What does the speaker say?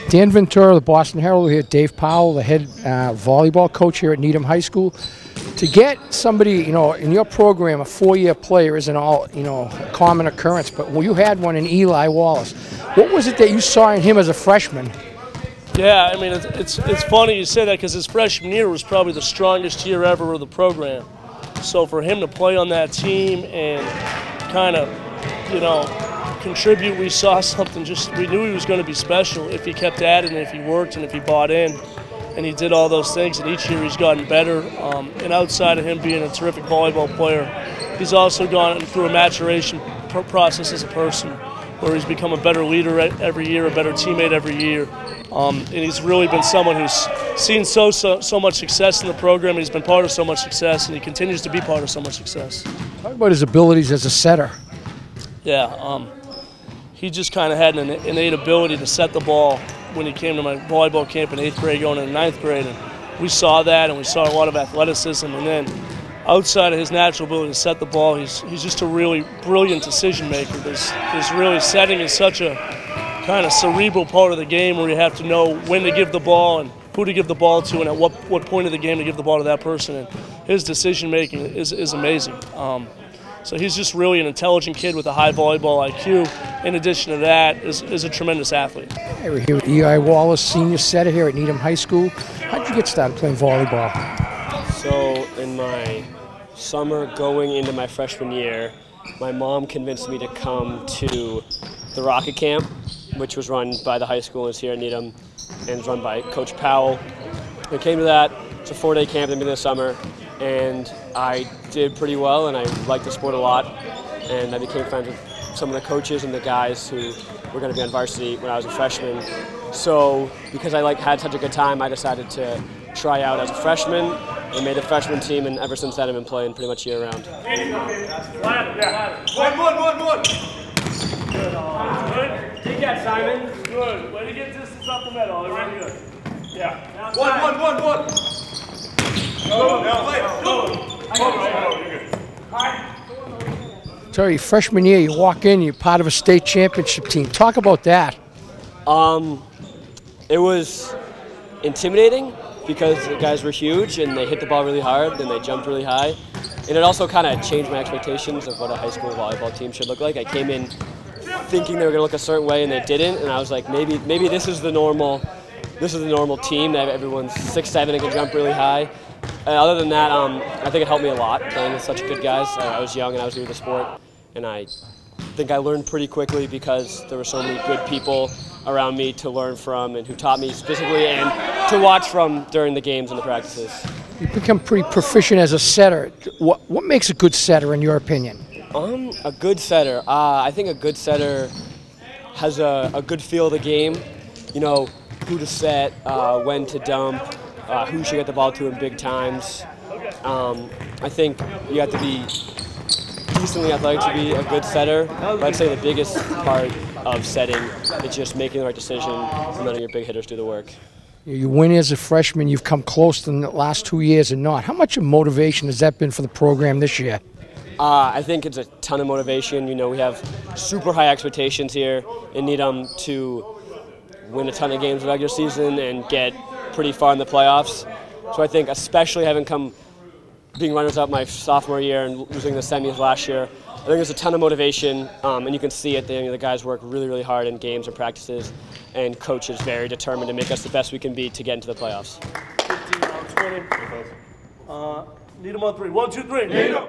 Dan Ventura, the Boston Herald here, Dave Powell, the head volleyball coach here at Needham High School. To get somebody, you know, in your program, a four-year player isn't all, you know, a common occurrence, but you had one in Eli Wallace. What was it that you saw in him as a freshman? Yeah, I mean, it's funny you say that because his freshman year was probably the strongest year ever of the program. So for him to play on that team and kind of, you know, contribute, we saw something, we knew he was going to be special if he kept at it and if he worked and if he bought in. And he did all those things, and each year he's gotten better. And outside of him being a terrific volleyball player, he's also gone through a maturation process as a person, where he's become a better leader every year, a better teammate every year. And he's really been someone who's seen so much success in the program, and he's been part of so much success, and he continues to be part of so much success. Talk about his abilities as a setter. Yeah, he just kind of had an innate ability to set the ball when he came to my volleyball camp in 8th grade going into 9th grade. And we saw that, and we saw a lot of athleticism. And then outside of his natural ability to set the ball, he's just a really brilliant decision maker. There's really, setting is such a kind of cerebral part of the game where you have to know when to give the ball and who to give the ball to and at what point of the game to give the ball to that person. And his decision making is amazing. So he's just really an intelligent kid with a high volleyball IQ. In addition to that, is a tremendous athlete. Hey, we're here with Eli Wallace, senior setter here at Needham High School. How did you get started playing volleyball? So in my summer going into my freshman year, my mom convinced me to come to the Rocket Camp, which was run by the high school and is here at Needham, and it's run by Coach Powell. I came to that. It's a 4-day camp at the beginning of the summer, and I did pretty well, and I liked the sport a lot, and I became friends with some of the coaches and the guys who were going to be on varsity when I was a freshman. So because I had such a good time, I decided to try out as a freshman and made the freshman team, and ever since then I've been playing pretty much year-round. One. Take that, Simon. Good. Way to get distance up the middle. Really good. Yeah. One. Sorry, freshman year, you walk in, you're part of a state championship team. Talk about that. It was intimidating because the guys were huge and they hit the ball really hard and they jumped really high. And it also kind of changed my expectations of what a high school volleyball team should look like. I came in thinking they were going to look a certain way and they didn't, and I was like, maybe this is the normal team, that everyone's 6'7" and can jump really high. Other than that, I think it helped me a lot playing with such good guys. I was young and I was new to the sport, and I think I learned pretty quickly because there were so many good people around me to learn from and who taught me specifically and to watch from during the games and the practices. You've become pretty proficient as a setter. What makes a good setter in your opinion? A good setter. I think a good setter has a good feel of the game. You know, who to set, when to dump, who should get the ball to in big times. I think you have to be decently athletic to be a good setter, but I'd say the biggest part of setting is just making the right decision and letting your big hitters do the work. You win as a freshman, you've come close in the last 2 years and not. How much of motivation has that been for the program this year? I think it's a ton of motivation. You know, we have super high expectations here in Needham to win a ton of games in the regular season and get pretty far in the playoffs. So I think especially being runners-up my sophomore year and losing the semis last year, I think there's a ton of motivation, and you can see it. The guys work really, really hard in games and practices, and coach is very determined to make us the best we can be to get into the playoffs. 15 rounds winning. Needham on 3. 1, 2, 3. Needham.